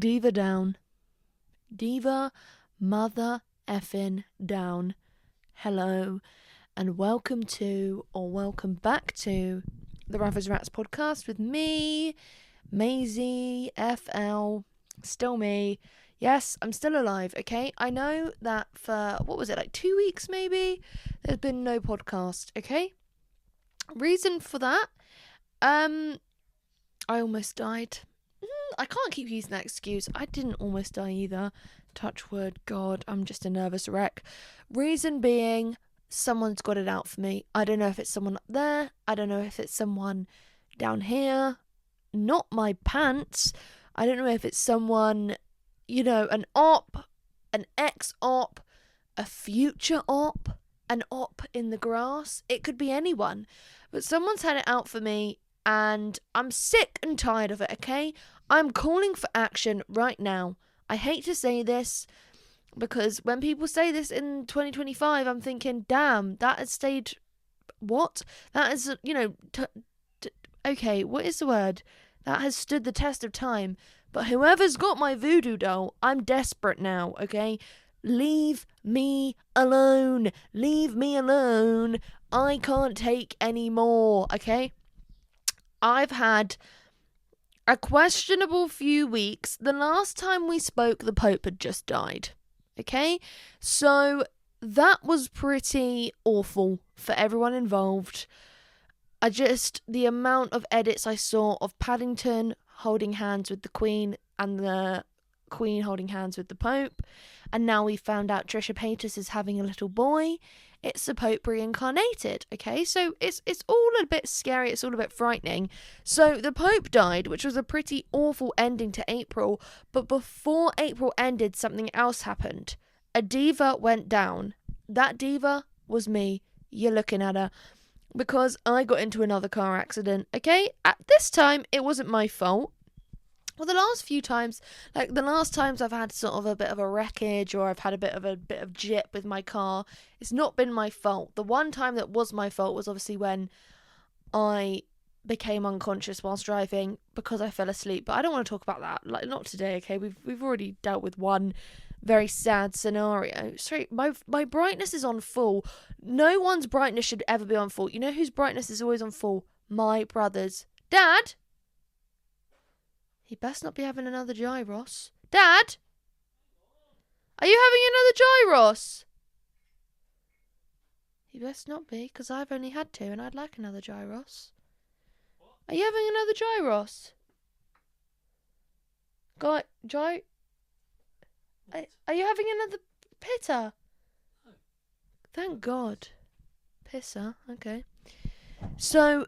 diva down. Diva mother effing down. Hello and welcome back to the Raffers Rats podcast with me, Maisie, FL, still me. Yes, I'm still alive, okay? I know that for, 2 weeks maybe? There's been no podcast, okay? Reason for that, I almost died. I can't keep using that excuse. I didn't almost die either. Touch wood. God, I'm just a nervous wreck. Reason being, someone's got it out for me. I don't know if it's someone up there. I don't know if it's someone down here. Not my pants. I don't know if it's someone, an op, an ex-op, a future op, an op in the grass. It could be anyone. But someone's had it out for me and I'm sick and tired of it, okay? I'm calling for action right now. I hate to say this because when people say this in 2025, I'm thinking, damn, that has stayed... What? That is, okay, what is the word? That has stood the test of time. But whoever's got my voodoo doll, I'm desperate now, okay? Leave me alone. Leave me alone. I can't take any more, okay? I've had a questionable few weeks. The last time we spoke, the Pope had just died. Okay? So that was pretty awful for everyone involved. The amount of edits I saw of Paddington holding hands with the Queen and the Queen holding hands with the Pope. And now we found out Trisha Paytas is having a little boy. It's the Pope reincarnated, okay? So it's all a bit scary, it's all a bit frightening. So the Pope died, which was a pretty awful ending to April, but before April ended, something else happened. A diva went down. That diva was me. You're looking at her. Because I got into another car accident, okay? At this time, it wasn't my fault. Well, the last times I've had sort of a bit of a wreckage or I've had a bit of jip with my car, it's not been my fault. The one time that was my fault was obviously when I became unconscious whilst driving because I fell asleep. But I don't want to talk about that. Like, not today, okay? We've already dealt with one very sad scenario. Sorry, my brightness is on full. No one's brightness should ever be on full. You know whose brightness is always on full? My brother's. Dad? He best not be having another gyros. Dad? Are you having another gyros? He best not be, because I've only had two and I'd like another gyros. Are you having another gyros? Are you having another pitta? No. Thank God. Pisser, okay. So...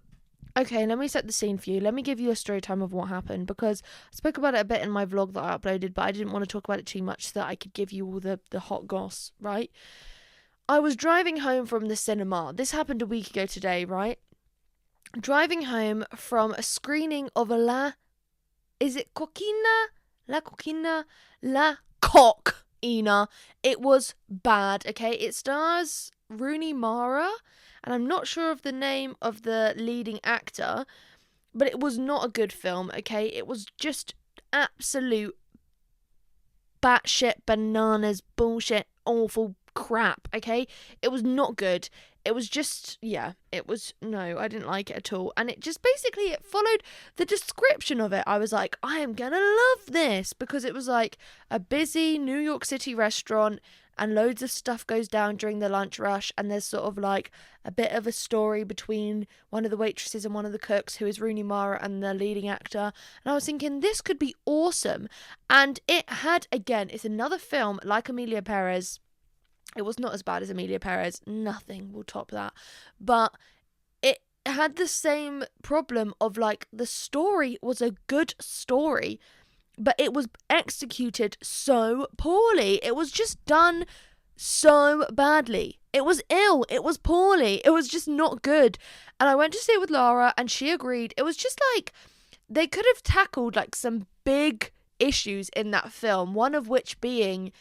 Okay, let me set the scene for you. Let me give you a story time of what happened, because I spoke about it a bit in my vlog that I uploaded, but I didn't want to talk about it too much so that I could give you all the hot goss, right? I was driving home from the cinema. This happened a week ago today, right? Driving home from a screening of Is it Coquina? La Coquina? La Coquina. It was bad, okay? It stars Rooney Mara, and I'm not sure of the name of the leading actor, but it was not a good film, okay? It was just absolute batshit bananas bullshit awful crap, okay? It was not good. It was just, I didn't like it at all. And it followed the description of it. I was like, I am gonna love this, because it was like a busy New York City restaurant and loads of stuff goes down during the lunch rush, and there's sort of like a bit of a story between one of the waitresses and one of the cooks, who is Rooney Mara and the leading actor. And I was thinking, this could be awesome. And it had, again, it's another film like Emilia Perez. It was not as bad as Emilia Perez. Nothing will top that. But it had the same problem of, like, the story was a good story, but it was executed so poorly. It was just done so badly. It was ill. It was poorly. It was just not good. And I went to see it with Lara, and she agreed. It was just like, they could have tackled, like, some big issues in that film, one of which being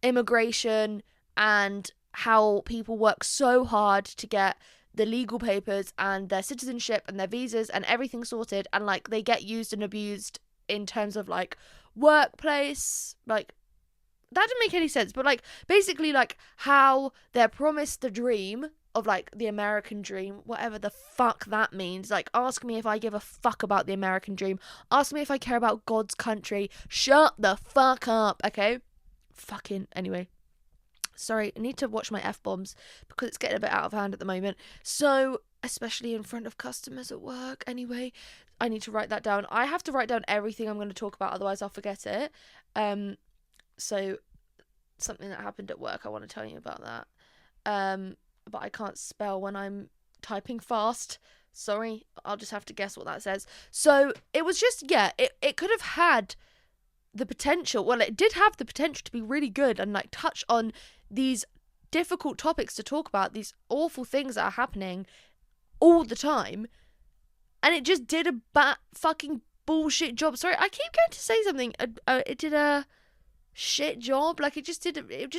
immigration and how people work so hard to get the legal papers and their citizenship and their visas and everything sorted, and like they get used and abused in terms of like workplace, like, that didn't make any sense, but, like, basically, like, how they're promised the dream of, like, the American dream, whatever the fuck that means. Like, ask me if I give a fuck about the American dream. Ask me if I care about God's country. Shut the fuck up, okay? Fucking, anyway. Sorry, I need to watch my F-bombs because it's getting a bit out of hand at the moment. So, especially in front of customers at work. Anyway, I need to write that down. I have to write down everything I'm going to talk about, otherwise I'll forget it. So, something that happened at work, I want to tell you about that. But I can't spell when I'm typing fast. Sorry, I'll just have to guess what that says. So, it was just, it could have had the potential, well, it did have the potential to be really good and, like, touch on these difficult topics to talk about, these awful things that are happening all the time. And it just did a fucking bullshit job. Sorry, I keep going to say something. It did a shit job. Like, it just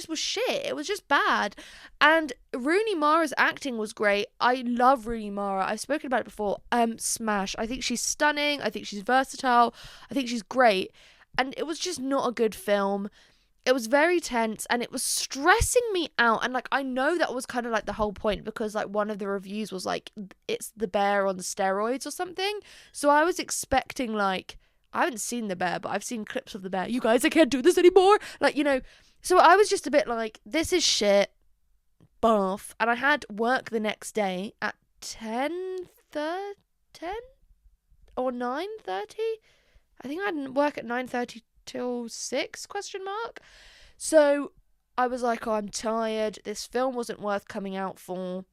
was shit. It was just bad. And Rooney Mara's acting was great. I love Rooney Mara. I've spoken about it before. Smash. I think she's stunning. I think she's versatile. I think she's great. And it was just not a good film. It was very tense and it was stressing me out. And, like, I know that was kind of, like, the whole point because, like, one of the reviews was, like, it's the bear on steroids or something. So I was expecting, like, I haven't seen the bear, but I've seen clips of the bear. You guys, I can't do this anymore. Like, you know, so I was just a bit like, this is shit. Bath. And I had work the next day at 10 or 9:30. I think I didn't work at 9:30 till 6, ? So I was like, oh, I'm tired. This film wasn't worth coming out for.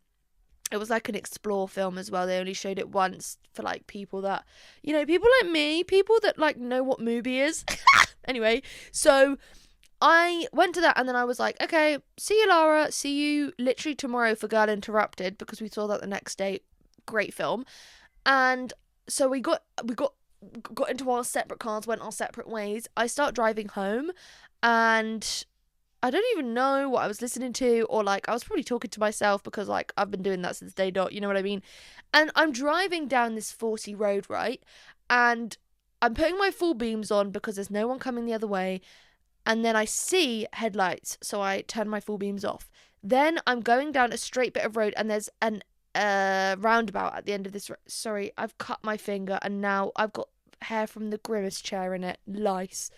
It was like an explore film as well. They only showed it once for, like, people that, you know, people like me, people that, like, know what movie is. Anyway, so I went to that and then I was like, okay, see you, Lara. See you literally tomorrow for Girl Interrupted because we saw that the next day. Great film. And so we got into our separate cars, went our separate ways. I start driving home and I don't even know what I was listening to, or, like, I was probably talking to myself because, like, I've been doing that since day dot, you know what I mean? And I'm driving down this 40 road, right? And I'm putting my full beams on because there's no one coming the other way. And then I see headlights, so I turn my full beams off. Then I'm going down a straight bit of road and there's an roundabout at the end of this. Sorry, I've cut my finger and now I've got hair from the Grimace chair in it. Lice?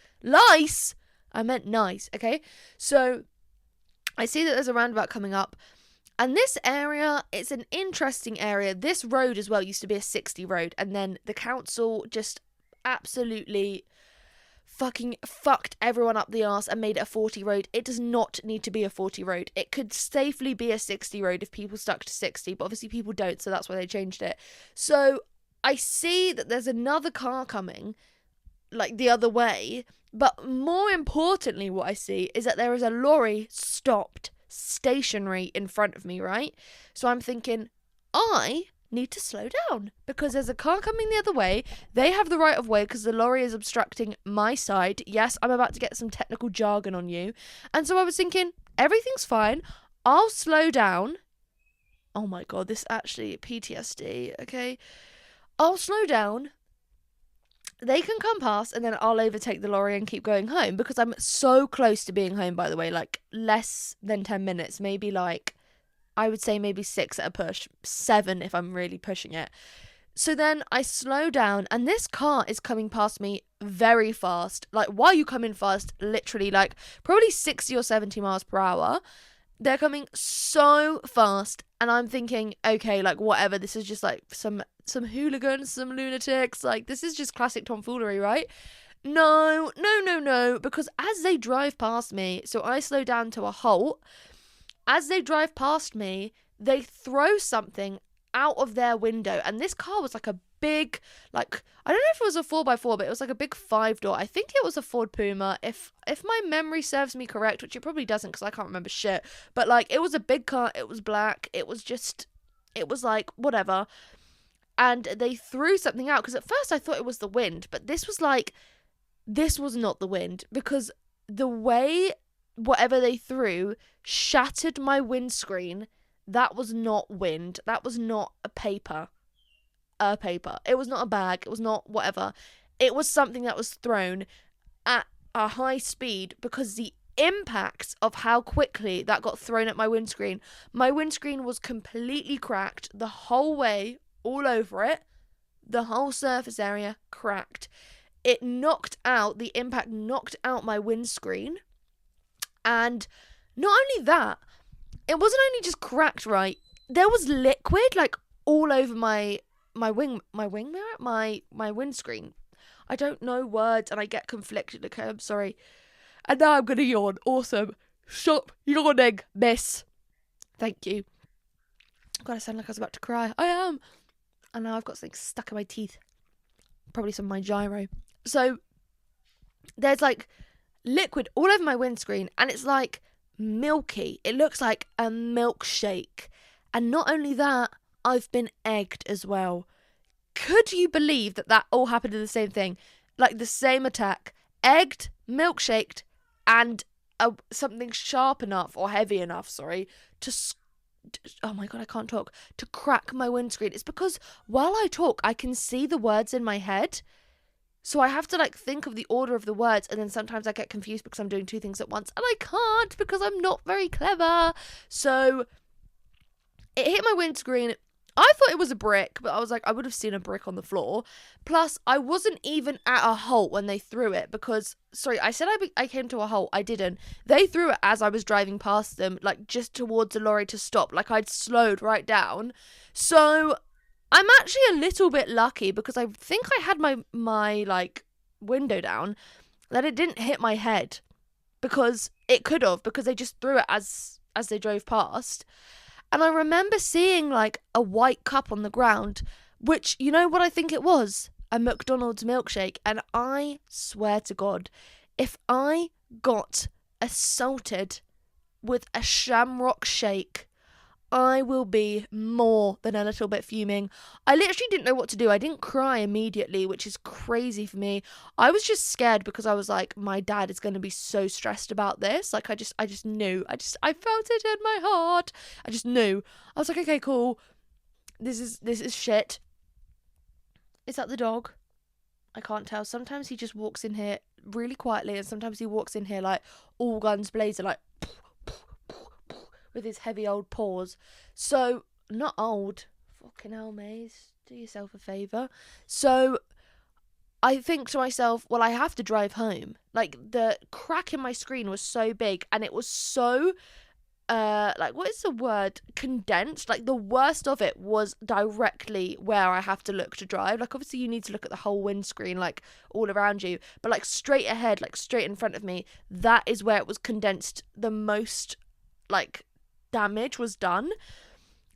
I meant nice, okay? So I see that there's a roundabout coming up. And this area, it's an interesting area. This road as well used to be a 60 road. And then the council just absolutely fucking fucked everyone up the arse and made it a 40 road. It does not need to be a 40 road. It could safely be a 60 road if people stuck to 60. But obviously people don't, so that's why they changed it. So I see that there's another car coming, like, the other way. But more importantly, what I see is that there is a lorry stopped stationary in front of me, right? So I'm thinking, I need to slow down because there's a car coming the other way. They have the right of way because the lorry is obstructing my side. Yes, I'm about to get some technical jargon on you. And so I was thinking, everything's fine. I'll slow down. Oh my God, this actually PTSD, okay? I'll slow down. They can come past and then I'll overtake the lorry and keep going home because I'm so close to being home, by the way, like less than 10 minutes, maybe, like, I would say maybe 6 at a push, 7 if I'm really pushing it. So then I slow down and this car is coming past me very fast. Like, why are you coming fast? Literally, like, probably 60 or 70 miles per hour. They're coming so fast and I'm thinking, okay, like, whatever, this is just like some hooligans, some lunatics, like, this is just classic tomfoolery, right? No, because as they drive past me, so I slow down to a halt. As they drive past me, they throw something out of their window, and this car was like a big, like, I don't know if it was a 4x4, but it was like a big 5-door. I think it was a Ford Puma, if my memory serves me correct, which it probably doesn't because I can't remember shit, but, like, it was a big car, it was black, it was like, whatever, and they threw something out, because at first I thought it was the wind, but this was not the wind, because the way whatever they threw shattered my windscreen. That was not wind, that was not a paper. It was not a bag, it was not whatever. It was something that was thrown. at a high speed because the impact of how quickly that got thrown at my windscreen. My windscreen was completely cracked the whole way, all over it. The whole surface area cracked. The impact knocked out my windscreen. And not only that, it wasn't only just cracked, right? There was liquid like all over my windscreen. I don't know words and I get conflicted, okay? I'm sorry. And now I'm gonna yawn. Awesome. Stop yawning, miss. Thank you. God, I sound like I was about to cry. I am. And now I've got something stuck in my teeth. Probably some of my gyro. So there's like liquid all over my windscreen and it's like milky. It looks like a milkshake. And not only that, I've been egged as well. Could you believe that all happened in the same thing? Like the same attack. Egged, milkshaked, and something sharp enough or heavy enough, oh my God, I can't talk, to crack my windscreen. It's because while I talk, I can see the words in my head. So I have to like think of the order of the words, and then sometimes I get confused because I'm doing two things at once, and I can't because I'm not very clever. So it hit my windscreen. I thought it was a brick, but I was like, I would have seen a brick on the floor. Plus, I wasn't even at a halt when they threw it because, sorry, I said I came to a halt. I didn't. They threw it as I was driving past them, like just towards the lorry to stop. Like I'd slowed right down. So I'm actually a little bit lucky because I think I had my like window down, that it didn't hit my head because it could have, because they just threw it as they drove past. And I remember seeing like a white cup on the ground, which, you know what I think it was? A McDonald's milkshake. And I swear to God, if I got assaulted with a Shamrock shake, I will be more than a little bit fuming. I literally didn't know what to do. I didn't cry immediately, which is crazy for me. I was just scared because I was like, my dad is going to be so stressed about this. Like I just knew. I felt it in my heart. I just knew. I was like, okay, cool. This is shit. Is that the dog? I can't tell. Sometimes he just walks in here really quietly, and sometimes he walks in here like all guns blazing, like with his heavy old paws. So, not old. Fucking hell, Maze. Do yourself a favour. So, I think to myself, well, I have to drive home. Like, the crack in my screen was so big, and it was so, like, what is the word? Condensed. Like, the worst of it was directly where I have to look to drive. Like, obviously, you need to look at the whole windscreen, like, all around you. But, like, straight ahead, like, straight in front of me, that is where it was condensed the most, like, damage was done.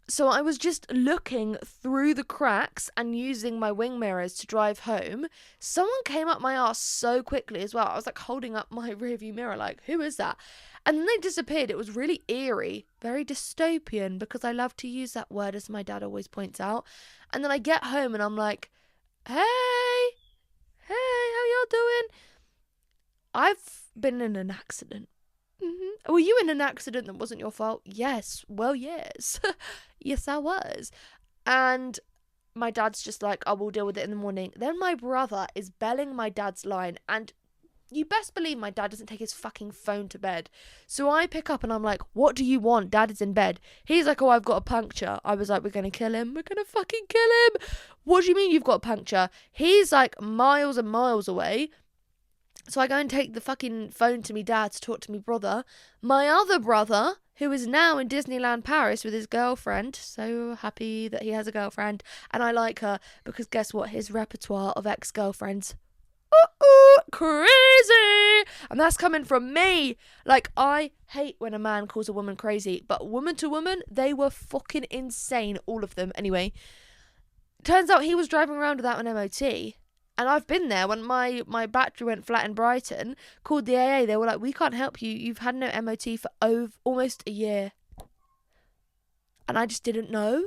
So I was just looking through the cracks and using my wing mirrors to drive home. Someone came up my ass so quickly as well. I was like holding up my rearview mirror like, who is that? And then they disappeared. It was really eerie, very dystopian, because I love to use that word, as my dad always points out. And then I get home and I'm like, hey, how y'all doing? I've been in an accident. Mm-hmm. Were you in an accident that wasn't your fault? Yes. Well, yes. Yes, I was. And my dad's just like, I will deal with it in the morning. Then my brother is belling my dad's line, and you best believe my dad doesn't take his fucking phone to bed. So I pick up and I'm like, what do you want? Dad is in bed. He's like, oh, I've got a puncture. I was like, we're going to kill him. We're going to fucking kill him. What do you mean you've got a puncture? He's like miles and miles away. So I go and take the fucking phone to me dad to talk to me brother. My other brother, who is now in Disneyland Paris with his girlfriend. So happy that he has a girlfriend. And I like her because guess what? His repertoire of ex-girlfriends. Crazy! And that's coming from me. Like, I hate when a man calls a woman crazy. But woman to woman, they were fucking insane. All of them. Anyway, turns out he was driving around without an MOT. And I've been there when my battery went flat in Brighton, called the AA. They were like, we can't help you. You've had no MOT for almost a year. And I just didn't know.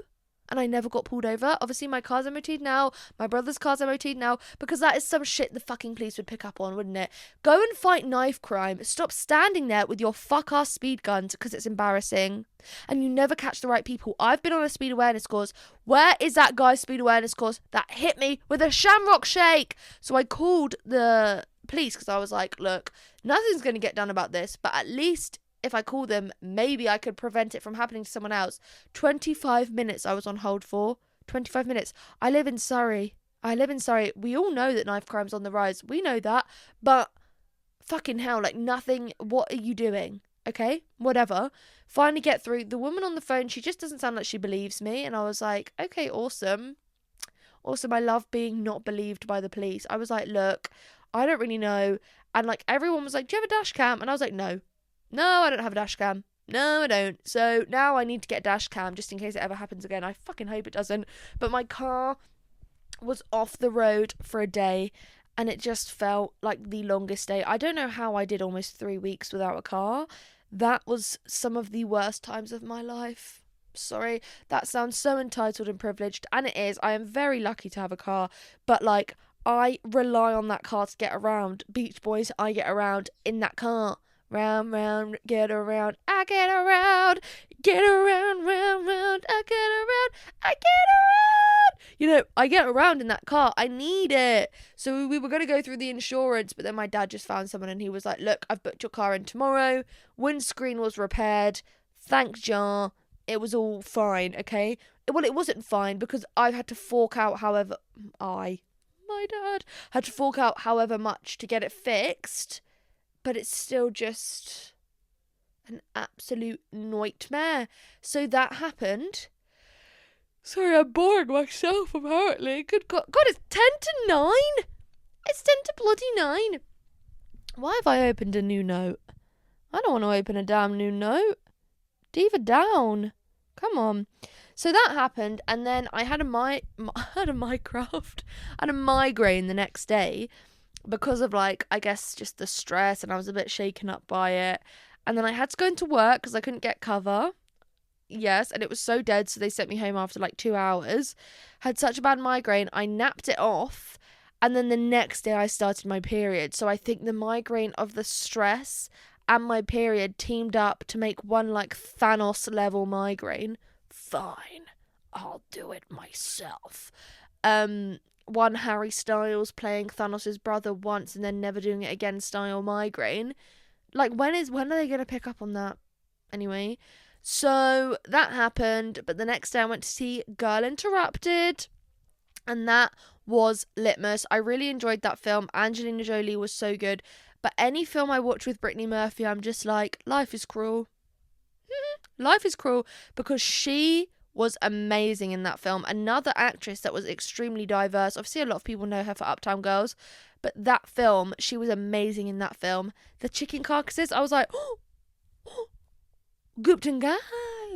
And I never got pulled over. Obviously, my car's MOT'd now. My brother's car's MOT'd now. Because that is some shit the fucking police would pick up on, wouldn't it? Go and fight knife crime. Stop standing there with your fuck-ass speed guns because it's embarrassing. And you never catch the right people. I've been on a speed awareness course. Where is that guy's speed awareness course that hit me with a Shamrock shake? So I called the police because I was like, look, nothing's going to get done about this, but at least if I call them, maybe I could prevent it from happening to someone else. 25 minutes I was on hold for. 25 minutes. I live in Surrey. We all know that knife crime's on the rise. We know that. But fucking hell, like nothing. What are you doing? Okay, whatever. Finally get through. The woman on the phone, she just doesn't sound like she believes me. And I was like, okay, awesome. Awesome. I love being not believed by the police. I was like, look, I don't really know. And like everyone was like, do you have a dash cam? And I was like, no. No, I don't have a dash cam. No, I don't. So now I need to get a dash cam just in case it ever happens again. I fucking hope it doesn't. But my car was off the road for a day and it just felt like the longest day. I don't know how I did almost 3 weeks without a car. That was some of the worst times of my life. Sorry, that sounds so entitled and privileged, and it is. I am very lucky to have a car, but like I rely on that car to get around. Beach Boys, I get around in that car. Round, round, get around, I get around, get around, round, round, I get around, I get around. You know, I get around in that car. I need it. So we were going to go through the insurance, but then my dad just found someone and he was like, look, I've booked your car in tomorrow. Windscreen was repaired. Thanks, Jar. It was all fine, okay? Well, it wasn't fine because I had to fork out my dad had to fork out however much to get it fixed. But it's still just an absolute nightmare. So that happened. Sorry, I'm boring myself, apparently. Good God. God, it's 10 to 9? It's 10 to bloody 9. Why have I opened a new note? I don't want to open a damn new note. Diva down. Come on. So that happened, and then I had a migraine the next day. Because of, like, I guess just the stress, and I was a bit shaken up by it. And then I had to go into work because I couldn't get cover. Yes, and it was so dead, so they sent me home after, like, 2 hours. Had such a bad migraine, I napped it off. And then the next day I started my period. So I think the migraine of the stress and my period teamed up to make one, like, Thanos-level migraine. Fine, I'll do it myself. One Harry Styles playing Thanos' brother once and then never doing it again style migraine. Like, when are they going to pick up on that? Anyway, so that happened, but the next day I went to see Girl Interrupted, and that was litmus. I really enjoyed that film. Angelina Jolie was so good, but any film I watch with Brittany Murphy, I'm just like, life is cruel. Life is cruel, because she was amazing in that film. Another actress that was extremely diverse. Obviously, a lot of people know her for Uptown Girls, but that film, she was amazing in that film. The chicken carcasses, I was like, Guptan guy,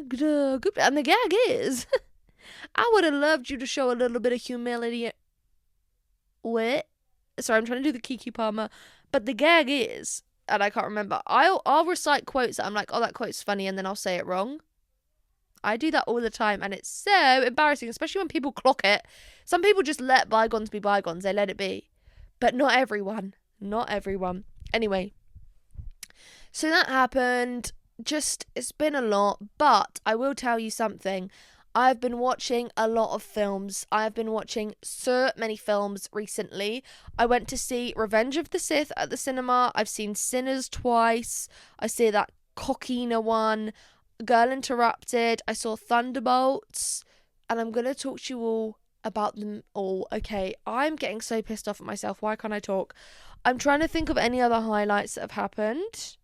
Gupta. And the gag is, I would have loved you to show a little bit of humility. Wait, sorry, I'm trying to do the Kiki Palmer, but the gag is, and I can't remember. I'll recite quotes that I'm like, oh, that quote's funny, and then I'll say it wrong. I do that all the time, and it's so embarrassing, especially when people clock it. Some people just let bygones be bygones. They let it be. But not everyone. Not everyone. Anyway, so that happened. Just, it's been a lot, but I will tell you something. I've been watching a lot of films. I've been watching so many films recently. I went to see Revenge of the Sith at the cinema. I've seen Sinners twice. I see that Coquina one. Girl Interrupted. I saw Thunderbolts, and I'm going to talk to you all about them all. Okay, I'm getting so pissed off at myself. Why can't I talk? I'm trying to think of any other highlights that have happened.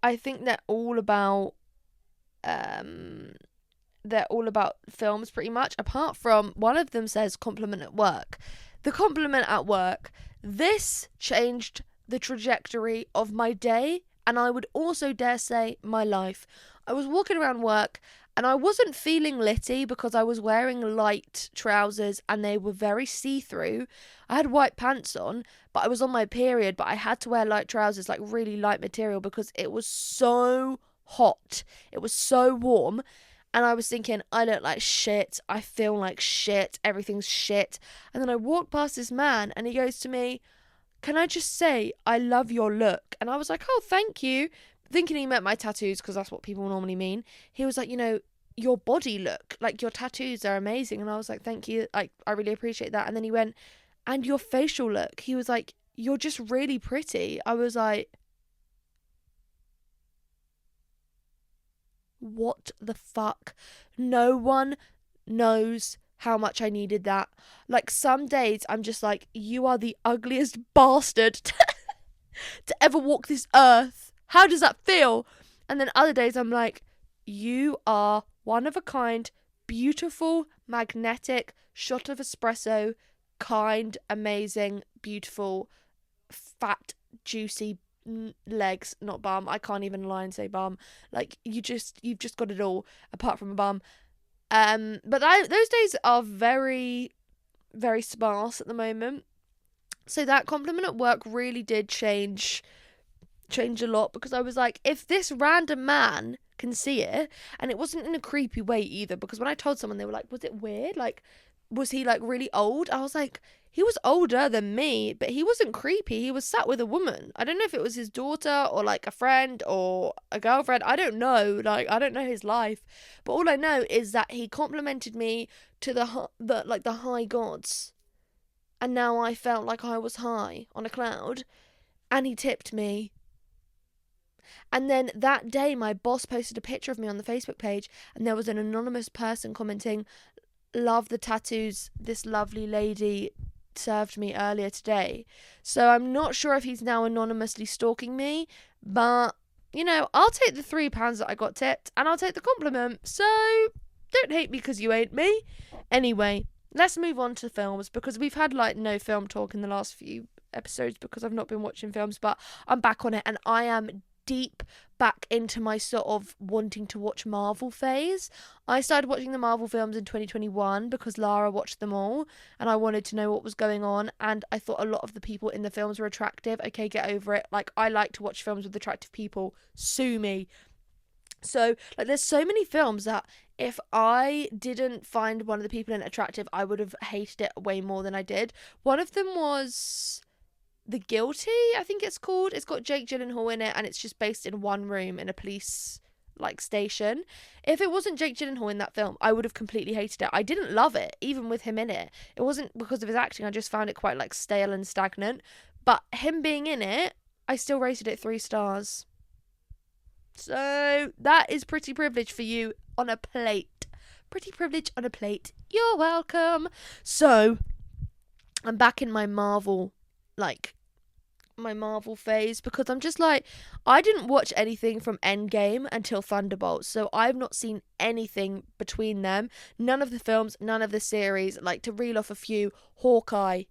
I think they're all about films pretty much, apart from one of them says compliment at work. The compliment at work, this changed the trajectory of my day, and I would also dare say my life. I was walking around work and I wasn't feeling litty because I was wearing light trousers and they were very see-through. I had white pants on, but I was on my period, but I had to wear light trousers, like really light material, because it was so hot. It was so warm. And I was thinking, I look like shit. I feel like shit. Everything's shit. And then I walked past this man and he goes to me, can I just say, I love your look? And I was like, oh, thank you. Thinking he meant my tattoos, because that's what people normally mean. He was like, you know, your body look, like your tattoos are amazing. And I was like, thank you. Like, I really appreciate that. And then he went, and your facial look. He was like, you're just really pretty. I was like, what the fuck? No one knows how much I needed that. Like, some days I'm just like, you are the ugliest bastard to ever walk this earth. How does that feel? And then other days I'm like, you are one of a kind, beautiful, magnetic, shot of espresso, kind, amazing, beautiful, fat, juicy legs, not bum. I can't even lie and say bum. Like, you've just got it all apart from a bum. But those days are very, very sparse at the moment. So that compliment at work really did change a lot, because I was like, if this random man can see it, and it wasn't in a creepy way either, because when I told someone, they were like, was it weird? Like, was he like really old? I was like, he was older than me, but he wasn't creepy. He was sat with a woman. I don't know if it was his daughter or like a friend or a girlfriend. I don't know. Like, I don't know his life, but all I know is that he complimented me to the high gods, and now I felt like I was high on a cloud, and he tipped me. And then that day, my boss posted a picture of me on the Facebook page, and there was an anonymous person commenting, love the tattoos this lovely lady served me earlier today. So I'm not sure if he's now anonymously stalking me, but, you know, I'll take the £3 that I got tipped, and I'll take the compliment. So don't hate me because you ain't me. Anyway, let's move on to films, because we've had like no film talk in the last few episodes because I've not been watching films, but I'm back on it, and I am deep back into my sort of wanting to watch Marvel phase. I started watching the Marvel films in 2021 because Lara watched them all, and I wanted to know what was going on, and I thought a lot of the people in the films were attractive. Okay, get over it. Like, I like to watch films with attractive people. Sue me. So, like, there's so many films that if I didn't find one of the people in it attractive, I would have hated it way more than I did. One of them was The Guilty, I think it's called. It's got Jake Gyllenhaal in it, and it's just based in one room in a police like station. If it wasn't Jake Gyllenhaal in that film, I would have completely hated it. I didn't love it, even with him in it. It wasn't because of his acting. I just found it quite like stale and stagnant. But him being in it, I still rated it 3 stars. So that is pretty privilege for you on a plate. Pretty privilege on a plate. You're welcome. So I'm back in my Marvel phase, because I'm just like, I didn't watch anything from Endgame until Thunderbolts, so I've not seen anything between them. None of the films, none of the series. Like, to reel off a few: Hawkeye,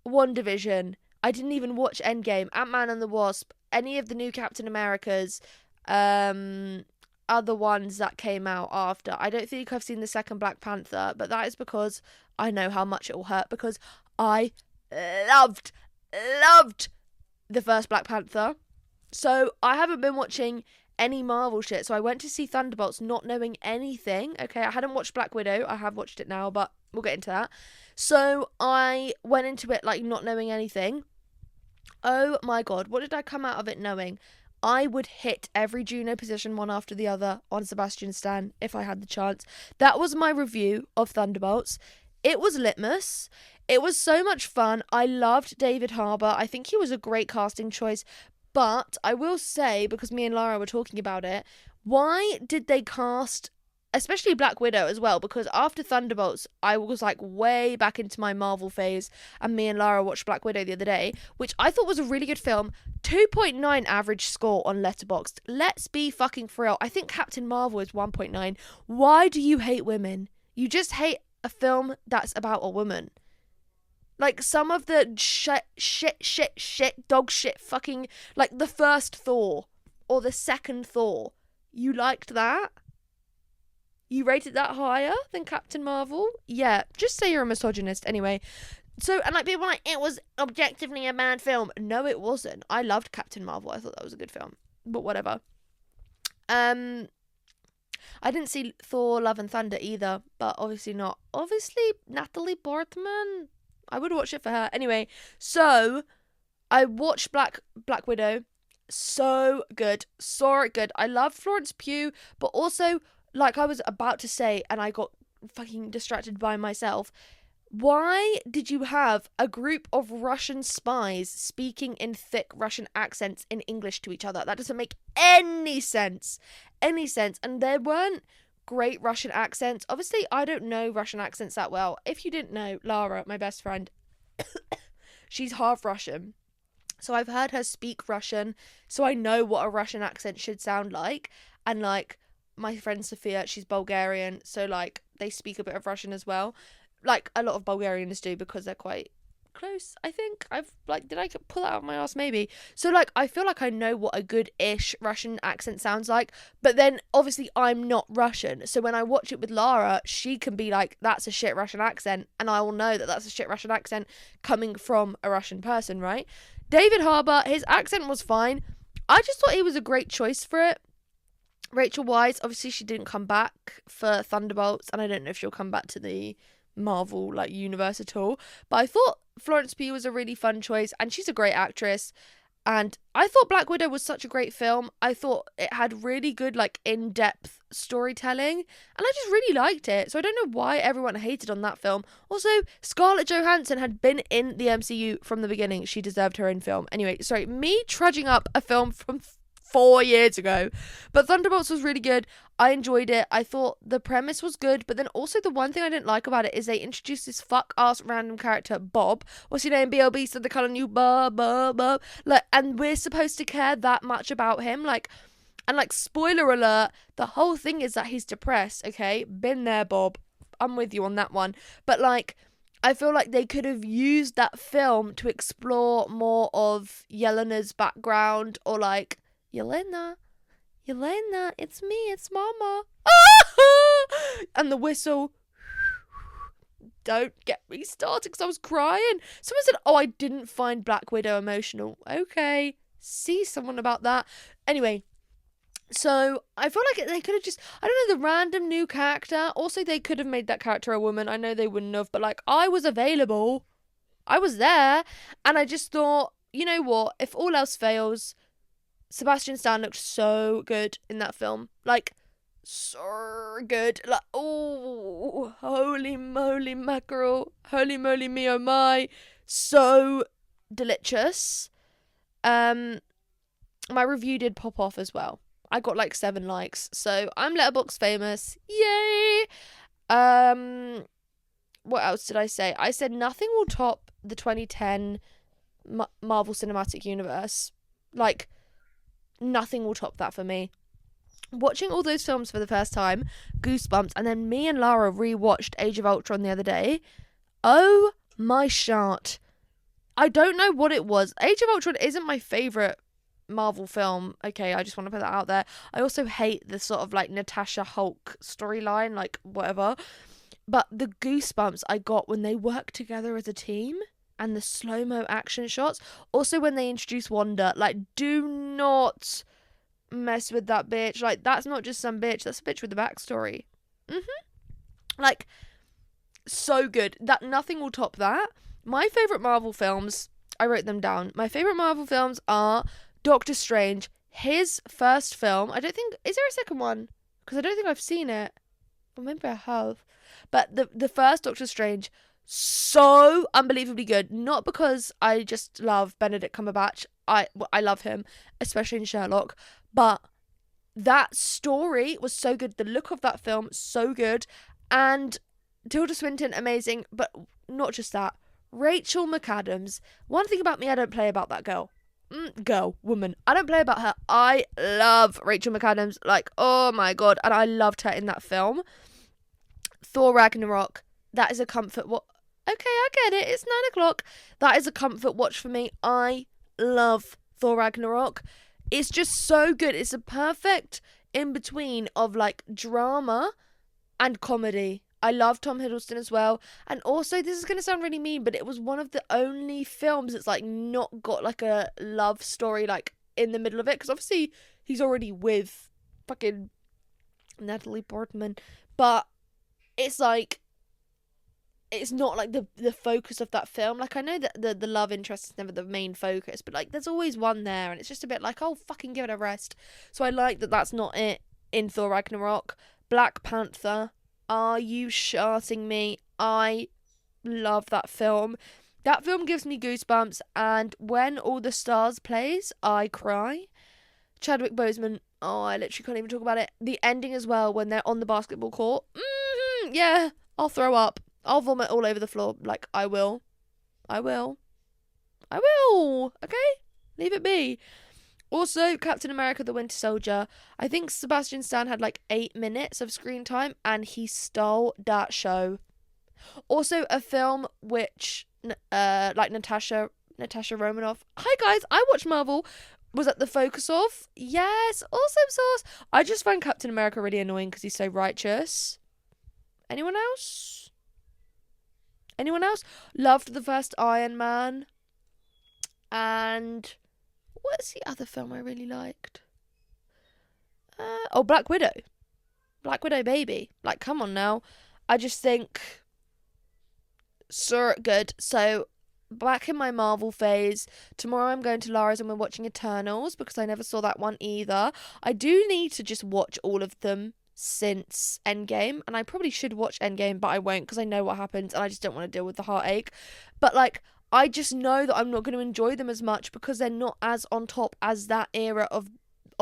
WandaVision. I didn't even watch Endgame, Ant-Man and the Wasp, any of the new Captain Americas, other ones that came out after. I don't think I've seen the second Black Panther, but that is because I know how much it will hurt, because I loved the first Black Panther. So I haven't been watching any Marvel shit. So I went to see Thunderbolts not knowing anything. Okay, I hadn't watched Black Widow. I have watched it now, but we'll get into that. So I went into it like not knowing anything. Oh my god, what did I come out of it knowing? I would hit every Juno position one after the other on Sebastian Stan if I had the chance. That was my review of Thunderbolts. It was litmus. It was so much fun. I loved David Harbour. I think he was a great casting choice. But I will say, because me and Lara were talking about it, why did they cast, especially Black Widow as well? Because after Thunderbolts, I was like way back into my Marvel phase, and me and Lara watched Black Widow the other day, which I thought was a really good film. 2.9 average score on Letterboxd. Let's be fucking for real. I think Captain Marvel is 1.9. Why do you hate women? You just hate a film that's about a woman. Like, some of the shit, dog shit fucking, like the first Thor or the second Thor. You liked that? You rated that higher than Captain Marvel? Yeah, just say you're a misogynist anyway. So, and like, people are like, it was objectively a bad film. No, it wasn't. I loved Captain Marvel. I thought that was a good film. But whatever. I didn't see Thor Love and Thunder either, but obviously not. Obviously, Natalie Portman. I would watch it for her. Anyway, so I watched Black Widow. So good. Saw it good. I love Florence Pugh, but also, like I was about to say, and I got fucking distracted by myself, Why did you have a group of Russian spies speaking in thick Russian accents in English to each other? That doesn't make any sense. Any sense. And there weren't great Russian accents. Obviously, I don't know Russian accents that well. If you didn't know, Lara, my best friend, she's half Russian. So I've heard her speak Russian, so I know what a Russian accent should sound like. And like my friend Sophia, she's Bulgarian, so like they speak a bit of Russian as well. Like a lot of Bulgarians do because they're quite close, I think. Did I pull that out of my ass? Maybe. So like I feel like I know what a good-ish Russian accent sounds like, but then obviously I'm not Russian, so when I watch it with Lara, she can be like, that's a shit Russian accent, and I will know that that's a shit Russian accent coming from a Russian person, right? David Harbour, his accent was fine. I just thought he was a great choice for it. Rachel Weisz, obviously she didn't come back for Thunderbolts, and I don't know if she'll come back to the Marvel like universe at all, but I thought Florence Pugh was a really fun choice, and she's a great actress. And I thought Black Widow was such a great film. I thought it had really good like in-depth storytelling, and I just really liked it. So I don't know why everyone hated on that film. Also, Scarlett Johansson had been in the MCU from the beginning. She deserved her own film. Anyway, sorry, me trudging up a film from 4 years ago. But Thunderbolts was really good. I enjoyed it. I thought the premise was good, but then also the one thing I didn't like about it is they introduced this fuck-ass random character, Bob. What's your name? B.O.B. So they're calling you Bob. Like, and we're supposed to care that much about him. Like, and like, spoiler alert, the whole thing is that he's depressed, okay? Been there, Bob. I'm with you on that one. But like, I feel like they could have used that film to explore more of Yelena's background, or like, Yelena, it's me, it's Mama. And the whistle. Don't get me started because I was crying. Someone said, oh, I didn't find Black Widow emotional. Okay, see someone about that. Anyway, so I feel like they could have just, I don't know, the random new character. Also, they could have made that character a woman. I know they wouldn't have, but like, I was available. I was there. And I just thought, you know what? If all else fails, Sebastian Stan looked so good in that film. Like, so good. Like, oh, holy moly mackerel. Holy moly me oh my. So delicious. My review did pop off as well. I got like 7 likes. So I'm Letterboxd famous. Yay! What else did I say? I said nothing will top the 2010 Marvel Cinematic Universe. Like, nothing will top that for me. Watching all those films for the first time, goosebumps, and then me and Lara rewatched Age of Ultron the other day. Oh my shart. I don't know what it was. Age of Ultron isn't my favourite Marvel film. Okay, I just want to put that out there. I also hate the sort of like Natasha Hulk storyline, like whatever. But the goosebumps I got when they worked together as a team, and the slow-mo action shots. Also, when they introduce Wanda, like, do not mess with that bitch. Like, that's not just some bitch. That's a bitch with a backstory. Like, so good. That nothing will top that. My favourite Marvel films, I wrote them down. My favourite Marvel films are Doctor Strange. His first film. I don't think... Is there a second one? Because I don't think I've seen it. Or maybe I have. But the first Doctor Strange... so unbelievably good. Not because I just love Benedict Cumberbatch. I love him, especially in Sherlock. But that story was so good. The look of that film, so good. And Tilda Swinton, amazing. But not just that. Rachel McAdams. One thing about me I don't play about that girl. Woman. I don't play about her. I love Rachel McAdams. Like, oh my god. And I loved her in that film. Thor Ragnarok. That is a comfort. Okay, I get it. It's 9:00. That is a comfort watch for me. I love Thor Ragnarok. It's just so good. It's a perfect in-between of like drama and comedy. I love Tom Hiddleston as well. And also, this is going to sound really mean, but it was one of the only films that's like not got like a love story like in the middle of it. Because obviously he's already with fucking Natalie Portman. But it's like, it's not like the focus of that film. Like, I know that the love interest is never the main focus, but like there's always one there, and it's just a bit like, oh, fucking give it a rest. So I like that that's not it in Thor Ragnarok. Black Panther, are you shitting me? I love that film. That film gives me goosebumps, and when All the Stars plays, I cry. Chadwick Boseman, oh, I literally can't even talk about it. The ending as well, when they're on the basketball court. Yeah, I'll throw up. I'll vomit all over the floor. Like, I will. Okay? Leave it be. Also, Captain America the Winter Soldier. I think Sebastian Stan had like 8 minutes of screen time, and he stole that show. Also, a film which, like Natasha Romanoff. Hi guys, I watch Marvel. Was at the focus of. Yes, awesome sauce. I just find Captain America really annoying because he's so righteous. Anyone else? Loved the first Iron Man. And what's the other film I really liked? Black Widow. Black Widow baby. Like, come on now. I just think so good. So, back in my Marvel phase, tomorrow I'm going to Lara's and we're watching Eternals because I never saw that one either. I do need to just watch all of them since Endgame, and I probably should watch Endgame, but I won't because I know what happens and I just don't want to deal with the heartache. But like, I just know that I'm not going to enjoy them as much because they're not as on top as that era of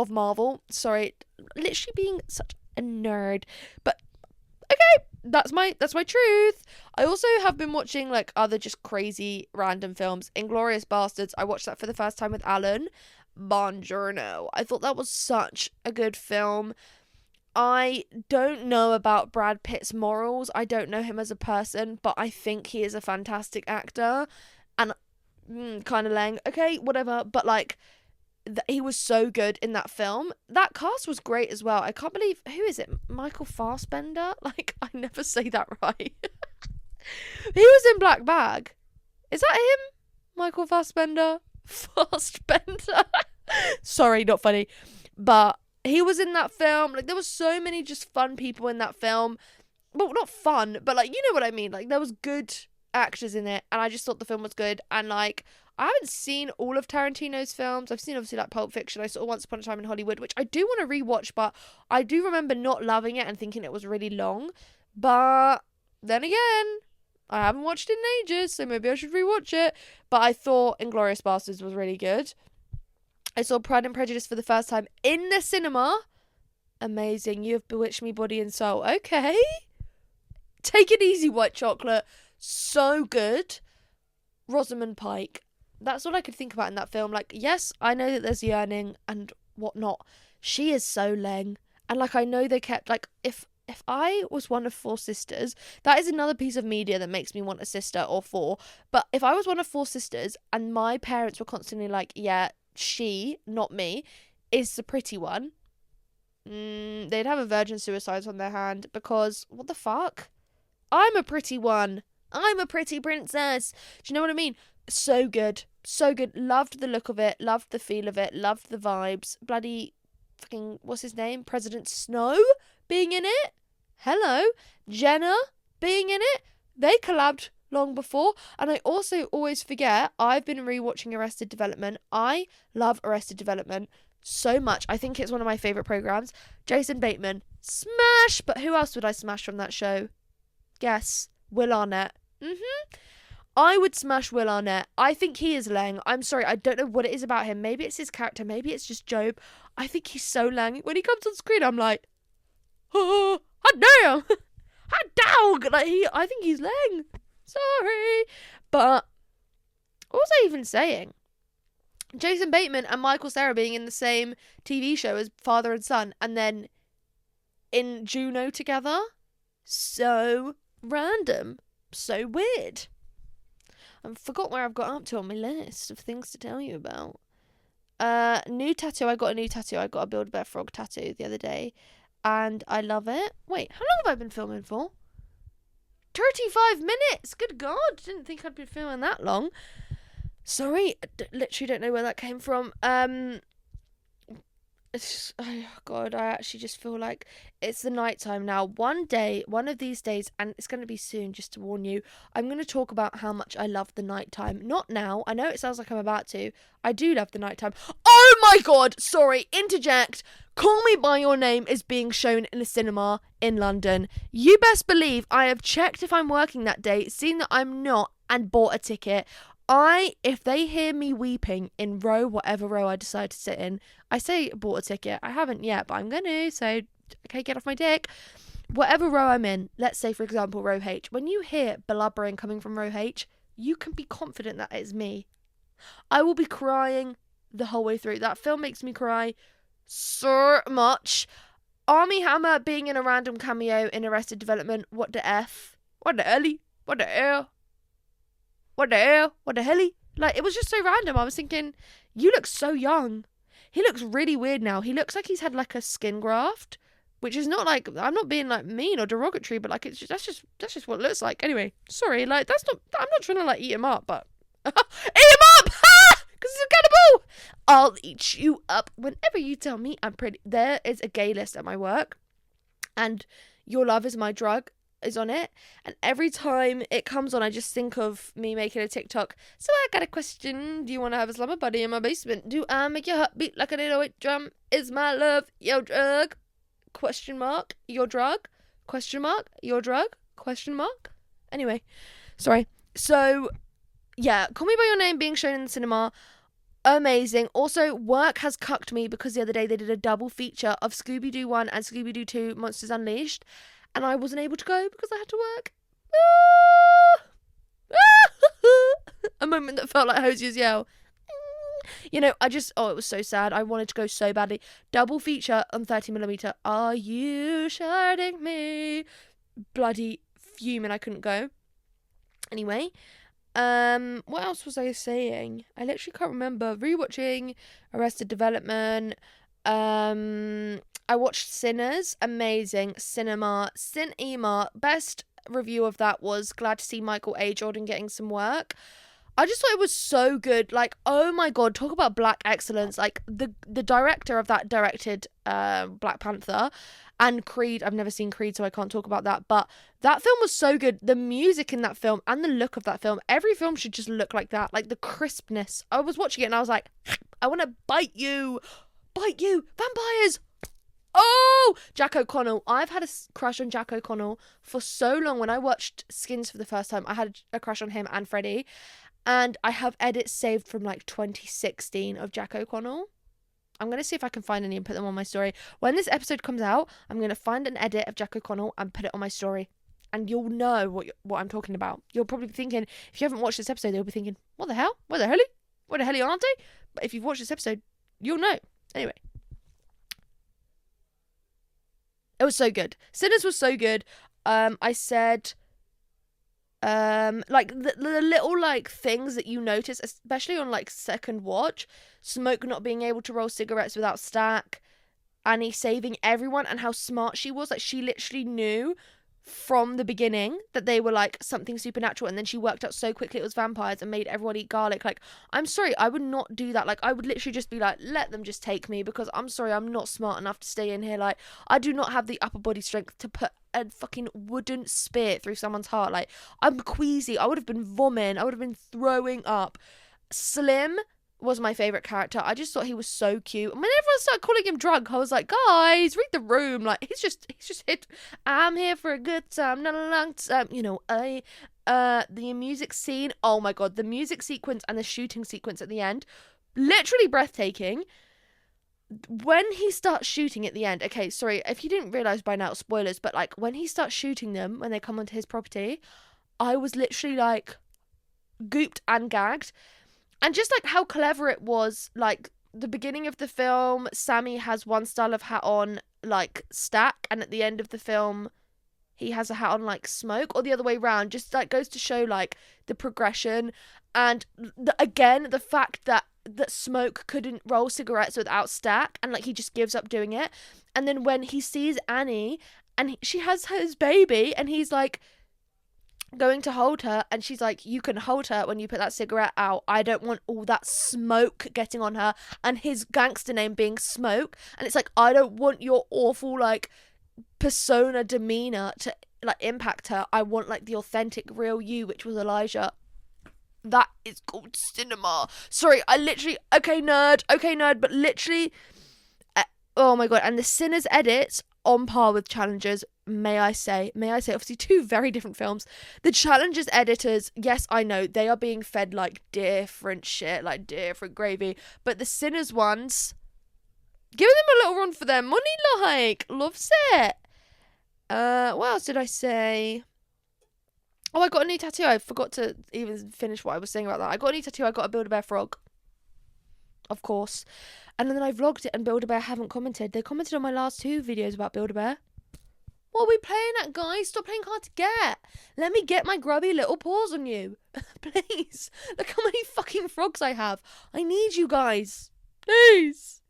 Marvel. Sorry, literally being such a nerd, but okay, that's my truth. I also have been watching like other just crazy random films. Inglourious Bastards, I watched that for the first time with Alan. Buongiorno. I thought that was such a good film. I don't know about Brad Pitt's morals. I don't know him as a person, but I think he is a fantastic actor. And kind of lame. Okay, whatever. But like, he was so good in that film. That cast was great as well. I can't believe, who is it? Michael Fassbender? Like, I never say that right. He was in Black Bag. Is that him? Michael Fassbender? Fassbender. Sorry, not funny. But he was in that film. Like, there was so many just fun people in that film. Well, not fun, but like, you know what I mean. Like, there was good actors in it, and I just thought the film was good. And like, I haven't seen all of Tarantino's films. I've seen obviously like Pulp Fiction. I saw Once Upon a Time in Hollywood, which I do want to rewatch, but I do remember not loving it and thinking it was really long. But then again, I haven't watched it in ages, so maybe I should rewatch it. But I thought Inglourious Basterds was really good. I saw Pride and Prejudice for the first time in the cinema. Amazing. You have bewitched me body and soul. Okay. Take it easy, White Chocolate. So good. Rosamund Pike. That's all I could think about in that film. Like, yes, I know that there's yearning and whatnot. She is so leng. And like, I know they kept, like, if I was one of 4 sisters, that is another piece of media that makes me want a sister or 4. But if I was one of 4 sisters and my parents were constantly like, yeah, she, not me, is the pretty one, they'd have a virgin suicides on their hand because, what the fuck? I'm a pretty one. I'm a pretty princess. Do you know what I mean? So good. So good. Loved the look of it. Loved the feel of it. Loved the vibes. Bloody fucking, what's his name? President Snow being in it. Hello. Jenna being in it. They collabed long before. And I also always forget, I've been rewatching Arrested Development. I love Arrested Development so much. I think it's one of my favourite programmes. Jason Bateman. Smash! But who else would I smash from that show? Guess. Will Arnett. I would smash Will Arnett. I think he is leng. I'm sorry, I don't know what it is about him. Maybe it's his character. Maybe it's just Job. I think he's so leng. When he comes on screen, I'm like, oh, hot damn. Hot dog. Like, I think he's leng. Sorry. But what was I even saying? Jason Bateman and Michael Cera being in the same TV show as father and son, and then in Juno together. So random. So weird. I forgot where I've got up to on my list of things to tell you about. New tattoo. I got a new tattoo. I got a Build-A-Bear frog tattoo the other day, and I love it. Wait, how long have I been filming for? 35 minutes. Good God, didn't think I'd been filming that long. Sorry, literally don't know where that came from. Oh God, I actually just feel like it's the nighttime now. One day, one of these days, and it's going to be soon, just to warn you, I'm going to talk about how much I love the nighttime. Not now. I know it sounds like I'm about to. I do love the nighttime. Oh my God, sorry, interject. Call Me By Your Name is being shown in a cinema in London. You best believe I have checked if I'm working that day, seen that I'm not, and bought a ticket. If they hear me weeping in whatever row I decide to sit in, I say bought a ticket. I haven't yet, but I'm going to. So, okay, get off my dick. Whatever row I'm in, let's say, for example, row H. When you hear blubbering coming from row H, you can be confident that it's me. I will be crying the whole way through. That film makes me cry so much. Armie Hammer being in a random cameo in Arrested Development. What the F? What the Ellie? What the L? What the hell? What the helly? Like, it was just so random. I was thinking, you look so young. He looks really weird now. He looks like he's had like a skin graft, which is not like, I'm not being like mean or derogatory, but like that's just what it looks like. Anyway, sorry, like I'm not trying to like eat him up, but eat him up, because he's a cannibal. I'll eat you up whenever you tell me I'm pretty. There is a gay list at my work, and Your Love Is My Drug is on it, and every time it comes on I just think of me making a TikTok. So I got a question. Do you want to have a slumber buddy in my basement? Do I make your heart beat like an 808 drum? Is my love your drug? Question mark. Your drug? Question mark. Your drug? Question mark. Anyway, sorry. So yeah, Call Me By Your Name being shown in the cinema, amazing. Also, work has cucked me because the other day they did a double feature of Scooby-Doo 1 and Scooby-Doo 2 Monsters Unleashed, and I wasn't able to go because I had to work. A moment that felt like Hosier's yell. You know, it was so sad. I wanted to go so badly. Double feature on 30mm. Are you sharding me? Bloody fuming I couldn't go. Anyway, what else was I saying? I literally can't remember. Rewatching Arrested Development. I watched Sinners, amazing. Cinema, best review of that was glad to see Michael A. Jordan getting some work. I just thought it was so good. Like, oh my God, talk about black excellence. Like, the director of that directed Black Panther and Creed. I've never seen Creed, so I can't talk about that. But that film was so good. The music in that film and the look of that film. Every film should just look like that. Like, the crispness. I was watching it and I was like, I want to bite you. Bite you. Vampires. Oh, Jack O'Connell. I've had a crush on Jack O'Connell for so long. When I watched Skins for the first time, I had a crush on him and Freddie. And I have edits saved from like 2016 of Jack O'Connell. I'm going to see if I can find any and put them on my story. When this episode comes out, I'm going to find an edit of Jack O'Connell and put it on my story. And you'll know what I'm talking about. You'll probably be thinking, if you haven't watched this episode, you'll be thinking, what the hell? Where the hell? Where the hell aren't they? But if you've watched this episode, you'll know. Anyway. It was so good. Sinners was so good. I said, like the little like things that you notice, especially on like second watch. Smoke not being able to roll cigarettes without Stack. Annie saving everyone and how smart she was. Like, she literally knew from the beginning that they were like something supernatural, and then she worked out so quickly it was vampires and made everyone eat garlic. Like, I'm sorry, I would not do that. Like, I would literally just be like, let them just take me, because I'm sorry, I'm not smart enough to stay in here. Like, I do not have the upper body strength to put a fucking wooden spear through someone's heart. Like, I'm queasy. I would have been vomiting. I would have been throwing up. Slim was my favourite character. I just thought he was so cute. And when everyone started calling him drunk, I was like, guys, read the room. Like, he's just hit. I'm here for a good time, not a long time. You know, the music scene. Oh my God, the music sequence and the shooting sequence at the end, literally breathtaking. When he starts shooting at the end, okay, sorry, if you didn't realise by now, spoilers, but like when he starts shooting them, when they come onto his property, I was literally like gooped and gagged. And just like how clever it was, like the beginning of the film, Sammy has one style of hat on like Stack, and at the end of the film, he has a hat on like Smoke, or the other way around. Just like goes to show like the progression, and again the fact that Smoke couldn't roll cigarettes without Stack, and like he just gives up doing it. And then when he sees Annie and she has his baby, and he's like, going to hold her, and she's like, you can hold her when you put that cigarette out. I don't want all that smoke getting on her, and his gangster name being Smoke. And it's like, I don't want your awful like persona demeanor to like impact her. I want like the authentic real you, which was Elijah. That is called cinema. Sorry, I literally okay nerd, but literally oh my god. And the Sinners edits on par with Challengers, may I say, obviously two very different films. The Challengers editors, yes, I know, they are being fed like different shit, like different gravy, but the Sinners ones, give them a little run for their money, like, loves it. What else did I say? Oh, I got a new tattoo. I forgot to even finish what I was saying about that. I got a new tattoo. I got a Build-A-Bear frog, of course. And then I vlogged it, and Build-A-Bear haven't commented. They commented on my last two videos about Build-A-Bear. What are we playing at, guys? Stop playing hard to get. Let me get my grubby little paws on you. Please. Look how many fucking frogs I have. I need you guys. Please.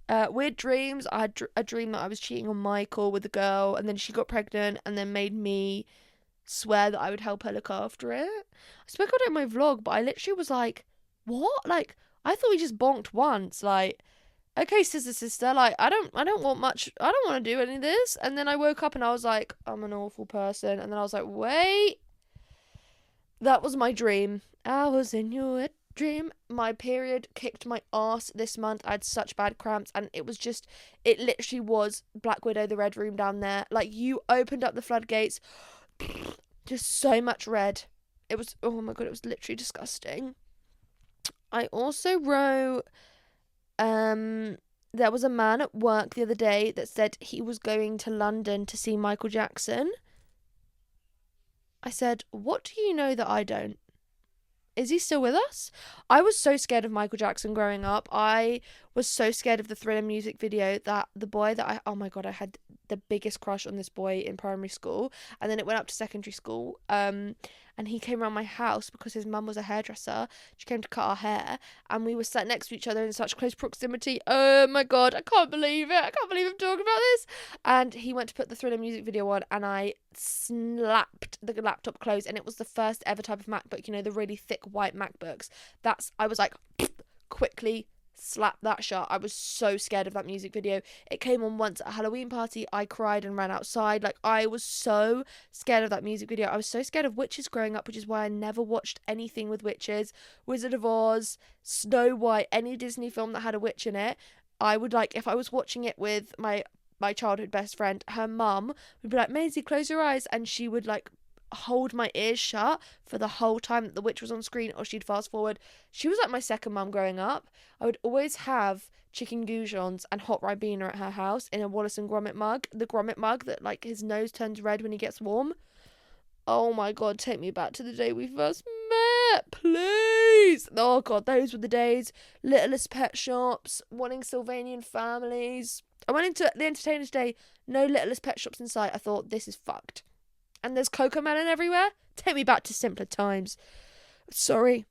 Weird dreams. I had a dream that I was cheating on Michael with a girl, and then she got pregnant, and then made me swear that I would help her look after it. I spoke about it in my vlog, but I literally was like, what? Like, I thought we just bonked once. Like, okay, sister, like, I don't want much. I don't want to do any of this. And then I woke up and I was like, I'm an awful person. And then I was like, wait, that was my dream. I was in your dream. My period kicked my ass this month. I had such bad cramps, and it literally was Black Widow, the Red Room down there. Like, you opened up the floodgates, just so much red. It was, oh my god, it was literally disgusting. I also wrote, there was a man at work the other day that said he was going to London to see Michael Jackson. I said, what do you know that I don't? Is he still with us? I was so scared of Michael Jackson growing up. I was so scared of the Thriller music video that the boy that oh my god, I had the biggest crush on this boy in primary school, and then it went up to secondary school. And he came around my house because his mum was a hairdresser. She came to cut our hair, and we were sat next to each other in such close proximity. Oh my god, I can't believe it. I can't believe I'm talking about this. And he went to put the Thriller music video on, and I slapped the laptop closed, and it was the first ever type of MacBook, you know, the really thick white MacBooks. I was like, quickly slap that shut. I was so scared of that music video. It came on once at a Halloween party. I cried and ran outside. Like, I was so scared of that music video. I was so scared of witches growing up, which is why I never watched anything with witches. Wizard of Oz, Snow White, any Disney film that had a witch in it. I would, like, if I was watching it with my childhood best friend, her mum would be like, Maisie, close your eyes, and she would like hold my ears shut for the whole time that the witch was on screen, or she'd fast forward. She was like my second mum growing up. I would always have chicken goujons and hot Ribena at her house in a Wallace and Gromit mug, the Gromit mug that like his nose turns red when he gets warm. Oh my god, take me back to the day we first met, please. Oh god, those were the days. Littlest pet shops, wanting Sylvanian families. I went into the Entertainers Day, no Littlest pet shops in sight. I thought, this is fucked. And there's Cocomelon everywhere. Take me back to simpler times. Sorry.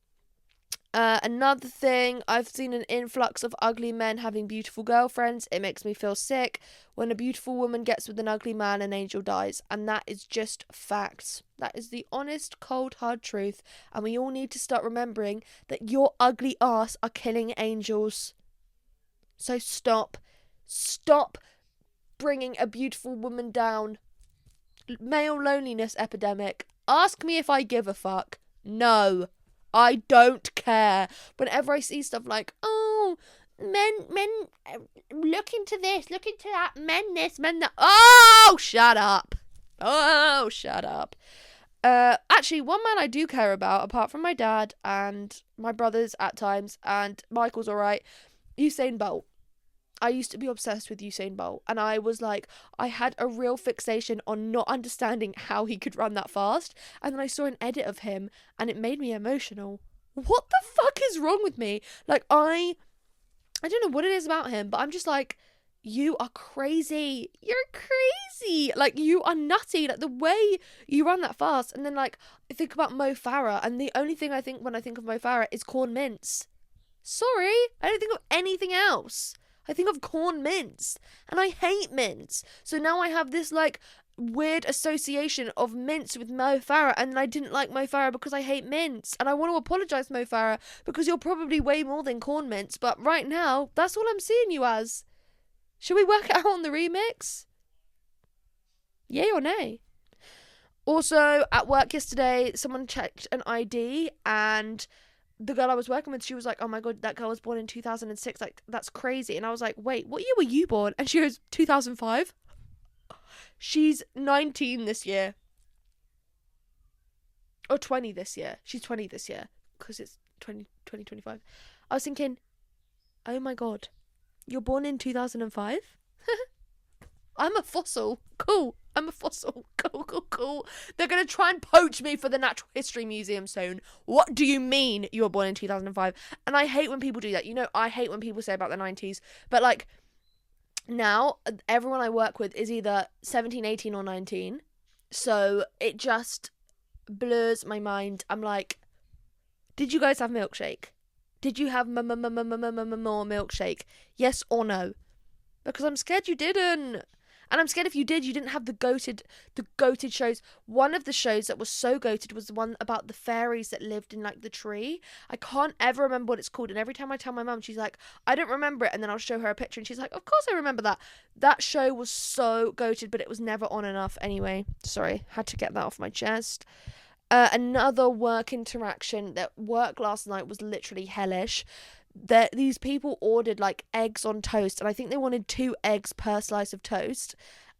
Another thing, I've seen an influx of ugly men having beautiful girlfriends. It makes me feel sick. When a beautiful woman gets with an ugly man, an angel dies. And that is just facts. That is the honest, cold, hard truth. And we all need to start remembering that your ugly ass are killing angels. So stop. Stop bringing a beautiful woman down. Male loneliness epidemic. Ask me if I give a fuck. No, I don't care. Whenever I see stuff like, oh, men, look into this, look into that, men this, men that. Oh, shut up. Oh, shut up. Actually, one man I do care about, apart from my dad and my brothers at times, and Michael's alright, Usain Bolt. I used to be obsessed with Usain Bolt, and I was like, I had a real fixation on not understanding how he could run that fast, and then I saw an edit of him, and it made me emotional. What the fuck is wrong with me? Like, I don't know what it is about him, but I'm just like, you are crazy. You're crazy. Like, you are nutty. Like, the way you run that fast, and then, like, I think about Mo Farah, and the only thing I think when I think of Mo Farah is corn mince. Sorry, I don't think of anything else. I think of corn mince, and I hate mince. So now I have this like weird association of mints with Mo Farah, and I didn't like Mo Farah because I hate mints, and I want to apologise, Mo Farah, because you're probably way more than corn mints, but right now, that's all I'm seeing you as. Should we work it out on the remix? Yay or nay? Also, at work yesterday, someone checked an ID, and the girl I was working with, she was like, oh my god, that girl was born in 2006, like, that's crazy. And I was like, wait, what year were you born? And she goes, 2005. She's 19 this year. Or 20 this year. She's 20 this year. Because it's 2025. I was thinking, oh my god, you're born in 2005? I'm a fossil. Cool. I'm a fossil. Cool. They're going to try and poach me for the Natural History Museum soon. What do you mean you were born in 2005? And I hate when people do that. You know, I hate when people say about the 90s. But, like, now, everyone I work with is either 17, 18, or 19. So, it just blurs my mind. I'm like, did you guys have milkshake? Did you have more milkshake? Yes or no? Because I'm scared you didn't. And I'm scared if you did, you didn't have the goated shows. One of the shows that was so goated was the one about the fairies that lived in, like, the tree. I can't ever remember what it's called. And every time I tell my mum, she's like, I don't remember it. And then I'll show her a picture and she's like, of course I remember that. That show was so goated, but it was never on enough. Anyway, sorry, had to get that off my chest. Another work interaction that work last night was literally hellish. These people ordered, like, eggs on toast, and I think they wanted 2 eggs per slice of toast,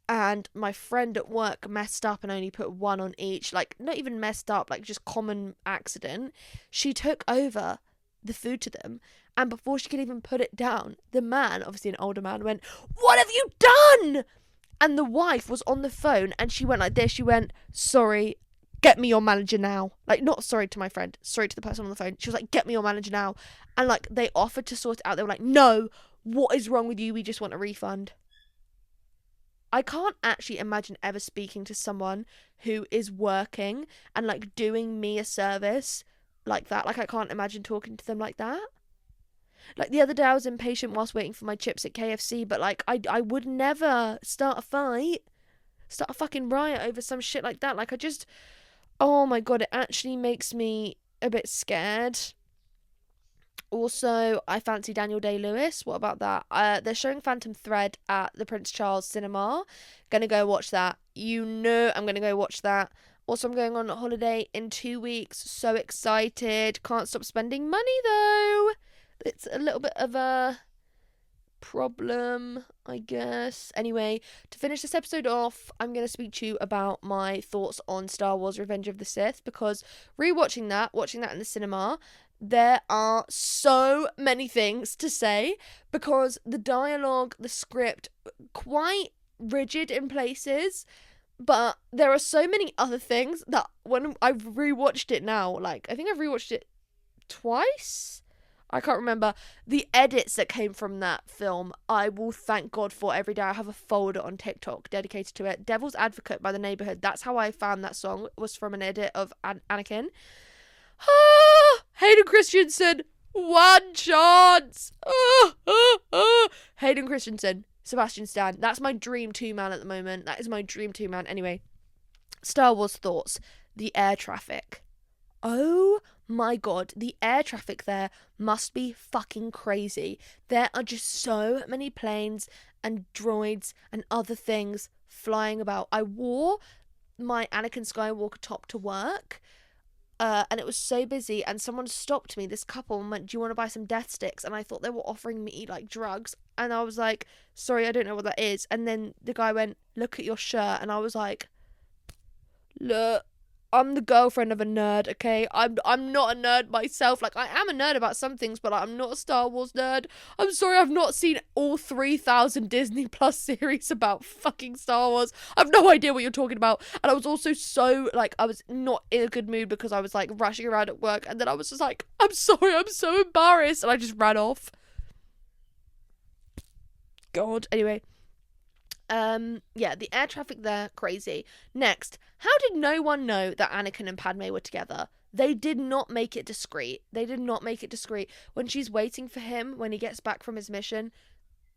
and my friend at work messed up and only put 1 on each. Like, not even messed up, like, just common accident. She took over the food to them, and before she could even put it down, the man, obviously an older man, went, what have you done? And the wife was on the phone, and she went like this. She went, sorry, get me your manager now. Like, not sorry to my friend, sorry to the person on the phone. She was like, get me your manager now. And, like, they offered to sort it out. They were like, no, what is wrong with you? We just want a refund. I can't actually imagine ever speaking to someone who is working and, like, doing me a service like that. Like, I can't imagine talking to them like that. Like, the other day I was impatient whilst waiting for my chips at KFC, but, like, I would never start a fight, start a fucking riot over some shit like that. Like, oh my god, it actually makes me a bit scared. Also, I fancy Daniel Day-Lewis. What about that? They're showing Phantom Thread at the Prince Charles Cinema. Gonna go watch that. You know I'm gonna go watch that. Also, I'm going on holiday in 2 weeks. So excited. Can't stop spending money, though. It's a little bit of a problem, I guess. Anyway, to finish this episode off, I'm going to speak to you about my thoughts on Star Wars Revenge of the Sith, because watching that in the cinema, there are so many things to say, because the dialogue, the script, quite rigid in places, but there are so many other things that when I've rewatched it now, like, I think I've rewatched it twice? I can't remember. The edits that came from that film, I will thank God for every day. I have a folder on TikTok dedicated to it. Devil's Advocate by The Neighborhood. That's how I found that song. It was from an edit of Anakin. Hayden Christensen. One chance. Hayden Christensen. Sebastian Stan. That's my dream 2-man at the moment. That is my dream 2-man. Anyway, Star Wars thoughts. The air traffic. Oh my god, the air traffic there must be fucking crazy. There are just so many planes and droids and other things flying about. I wore my Anakin Skywalker top to work, and it was so busy, and someone stopped me, this couple, and went, do you want to buy some death sticks? And I thought they were offering me, like, drugs, and I was like, sorry, I don't know what that is. And then the guy went, look at your shirt, and I was like, look, I'm the girlfriend of a nerd, okay? I'm not a nerd myself. Like, I am a nerd about some things, but I'm not a Star Wars nerd. I'm sorry, I've not seen all 3,000 Disney Plus series about fucking Star Wars. I've no idea what you're talking about. And I was also so, like, I was not in a good mood because I was, like, rushing around at work. And then I was just like, I'm sorry, I'm so embarrassed. And I just ran off. God. Anyway. Yeah, the air traffic there, crazy. Next, how did no one know that Anakin and Padme were together? They did not make it discreet. When she's waiting for him, when he gets back from his mission,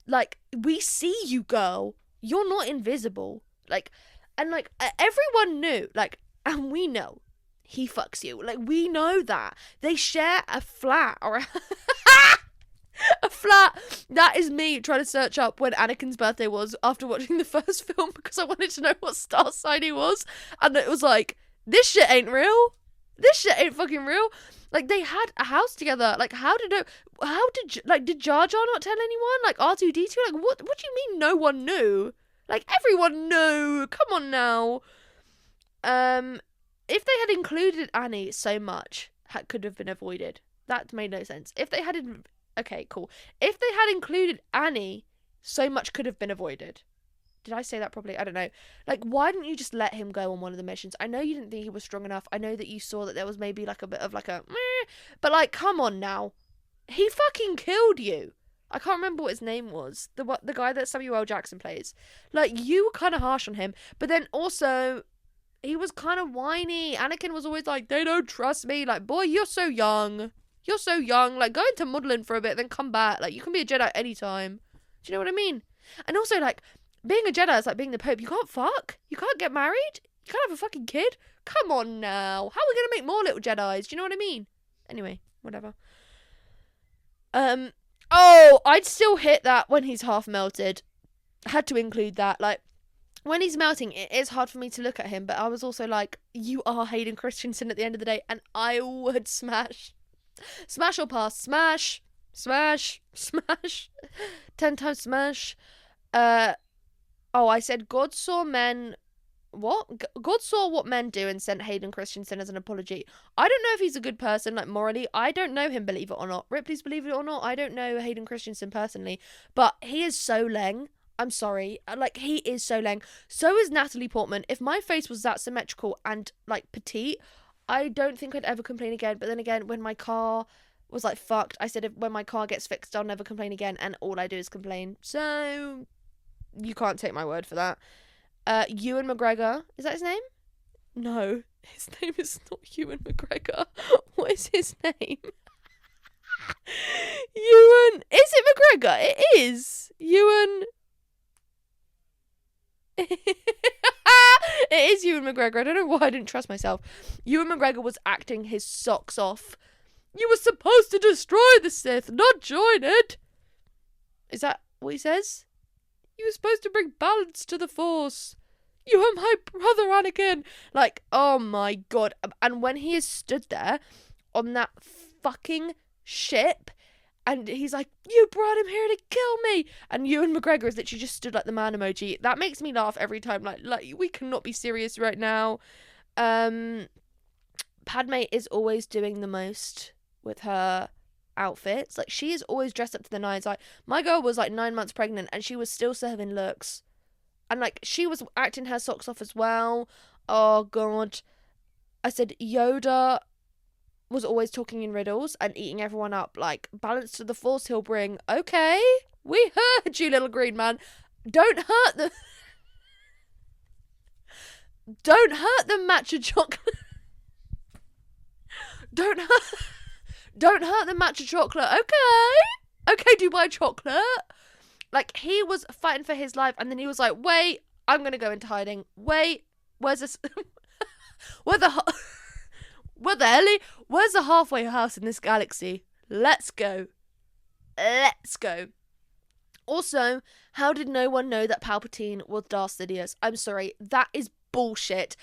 like, we see you, girl. You're not invisible. Like, And, like, everyone knew, like, and we know he fucks you. Like, we know that. They share a flat or a flat. That is me trying to search up when Anakin's birthday was after watching the first film because I wanted to know what star sign he was. And it was like, this shit ain't real. This shit ain't fucking real. Like, they had a house together. Like, did Jar Jar not tell anyone? Like, R2-D2? Like, what do you mean no one knew? Like, everyone knew. Come on now. If they had included Annie so much, could have been avoided. That made no sense. Okay, cool. If they had included Annie, so much could have been avoided. Did I say that properly? I don't know. Like, why didn't you just let him go on one of the missions? I know you didn't think he was strong enough. I know that you saw that there was maybe like a bit of like a meh, but like, come on now. He fucking killed you. I can't remember what his name was. The guy that Samuel L. Jackson plays. Like, you were kind of harsh on him, but then also he was kind of whiny. Anakin was always like, they don't trust me. Like, boy, you're so young. You're so young. Like, go into modelling for a bit, then come back. Like, you can be a Jedi anytime. Do you know what I mean? And also, like, being a Jedi is like being the Pope. You can't fuck. You can't get married. You can't have a fucking kid. Come on now. How are we going to make more little Jedis? Do you know what I mean? Anyway, whatever. Oh, I'd still hit that when he's half melted. I had to include that. Like, when he's melting, it is hard for me to look at him, but I was also like, you are Hayden Christensen at the end of the day, and I would smash. Smash or pass. Smash. Smash. Smash. 10 times smash. I said God saw men... What? God saw what men do and sent Hayden Christensen as an apology. I don't know if he's a good person, like, morally. I don't know him, believe it or not. Ripley's believe it or not. I don't know Hayden Christensen personally. But he is so leng. I'm sorry. Like, he is so leng. So is Natalie Portman. If my face was that symmetrical and, like, petite, I don't think I'd ever complain again. But then again, when my car was, like, fucked, I said when my car gets fixed, I'll never complain again. And all I do is complain. So, you can't take my word for that. Ewan McGregor. Is that his name? No. His name is not Ewan McGregor. What is his name? Ewan. Is it McGregor? It is. Ewan. It is Ewan McGregor. I don't know why I didn't trust myself. Ewan McGregor was acting his socks off. You were supposed to destroy the Sith, not join it. Is that what he says? You were supposed to bring balance to the Force. You are my brother, Anakin. Like, oh my god. And when he is stood there on that fucking ship, and he's like, you brought him here to kill me. And Ewan McGregor is literally just stood like the man emoji. That makes me laugh every time. Like we cannot be serious right now. Padme is always doing the most with her outfits. Like, she is always dressed up to the nines. Like, my girl was like 9 months pregnant and she was still serving looks, and like she was acting her socks off as well. Oh god. I said Yoda was always talking in riddles and eating everyone up. Like, balance to the Force he'll bring. Okay, we heard you, little green man. Don't hurt the matcha chocolate. Don't hurt the matcha chocolate. Okay, Dubai chocolate. Like, he was fighting for his life, and then he was like, wait, I'm gonna go into hiding. Wait, where's this? Where's the halfway house in this galaxy? Let's go. Also, how did no one know that Palpatine was Darth Sidious? I'm sorry, that is bullshit.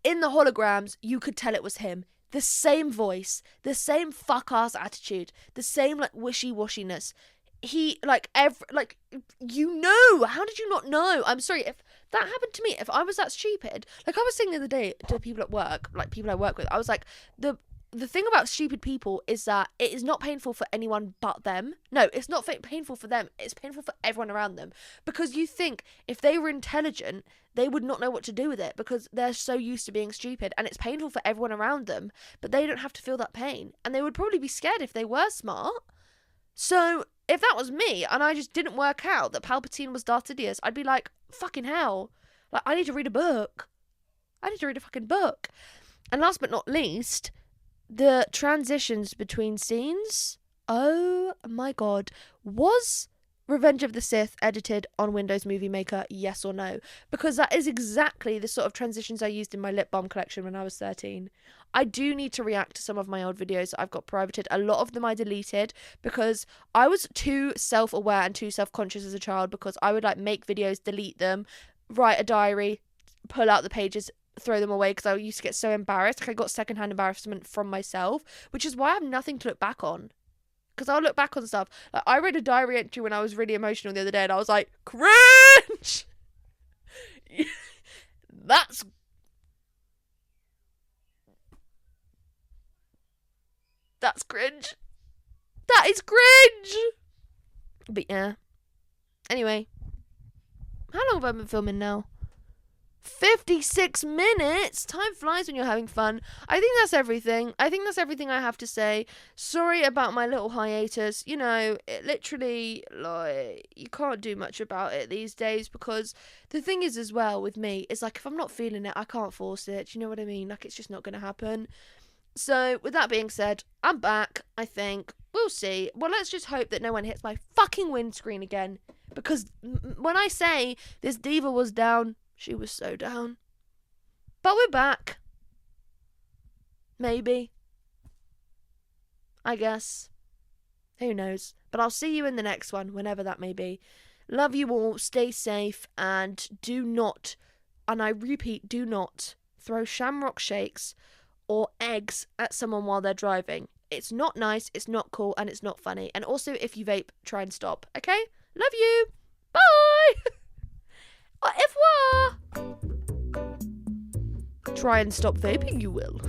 In the holograms, you could tell it was him. The same voice, the same fuck-ass attitude, the same, like, wishy-washiness. He, like, you know. How did you not know? I'm sorry, if that happened to me, if I was that stupid, like, I was saying the other day to people at work, like, people I work with, I was like, the thing about stupid people is that it is not painful for anyone but them. No, it's not painful for them. It's painful for everyone around them. Because you think if they were intelligent, they would not know what to do with it because they're so used to being stupid, and it's painful for everyone around them, but they don't have to feel that pain. And they would probably be scared if they were smart. So if that was me and I just didn't work out that Palpatine was Darth Sidious, I'd be like, fucking hell. Like, I need to read a book. I need to read a fucking book. And last but not least, the transitions between scenes. Oh my god. Was Revenge of the Sith edited on Windows Movie Maker, yes or no? Because that is exactly the sort of transitions I used in my lip balm collection when I was 13. I do need to react to some of my old videos that I've got privated. A lot of them I deleted because I was too self-aware and too self-conscious as a child, because I would like make videos, delete them, write a diary, pull out the pages, throw them away, because I used to get so embarrassed. Like, I got secondhand embarrassment from myself, which is why I have nothing to look back on. Because I'll look back on stuff. Like, I read a diary entry when I was really emotional the other day, and I was like, cringe! That's cringe. That is cringe! But yeah. Anyway. How long have I been filming now? 56 minutes. Time flies when you're having fun. I think that's everything. I think that's everything I have to say. Sorry about my little hiatus. You know, it literally, like, you can't do much about it these days, because the thing is as well with me is, like, if I'm not feeling it, I can't force it. Do you know what I mean? Like, it's just not going to happen. So, with that being said, I'm back, I think. We'll see. Well, let's just hope that no one hits my fucking windscreen again. Because when I say this diva was down, she was so down. But we're back. Maybe. I guess. Who knows? But I'll see you in the next one, whenever that may be. Love you all. Stay safe. And do not, and I repeat, do not throw shamrock shakes or eggs at someone while they're driving. It's not nice, it's not cool, and it's not funny. And also, if you vape, try and stop. Okay? Love you. Bye. Au revoir. Try and stop vaping, you will.